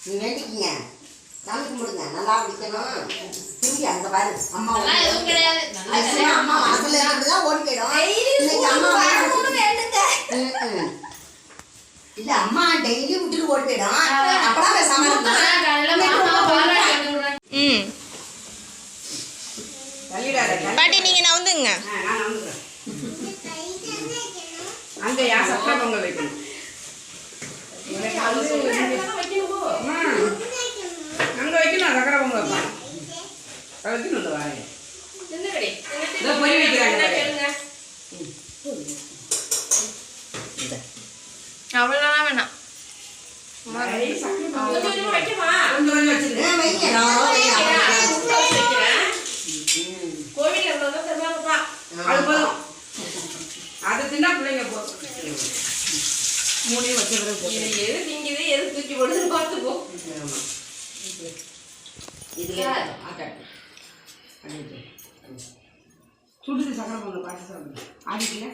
நீ வேண்டிக்கிங்க, சாமி கும்பிடுங்க, நல்லா பிடிக்கணும். திரும்பி அங்க பாரு, அம்மா அம்மா மனசுல இருக்கிறதுதான் ஓடி போயிடும். இன்னைக்கு அம்மா இல்ல, அம்மா டெய்லி விட்டுட்டு ஓடி போயிடும். அப்பதான் பேசாம பாட்டி நீங்க நவுந்துங்க. அங்க யா சக்கரை பொங்கல் வைக்கணும். அங்க வைக்கணும் சக்கரை பொங்கல் வைப்பாங்க. வைக்கணும் இந்த வாழையை. பொறி வைக்கிறாங்க. அவ்வளோலாம் வேணாம். அது போதும். அது தின்னா பிள்ளைங்க போதும். மூணையும் வச்சு எது திங்குது எது தூக்கி போடுது பார்த்துப்போ. சுடுது சக்கரை பொங்கல் பாட்டு சாப்பிடுங்க. ஆடிக்கல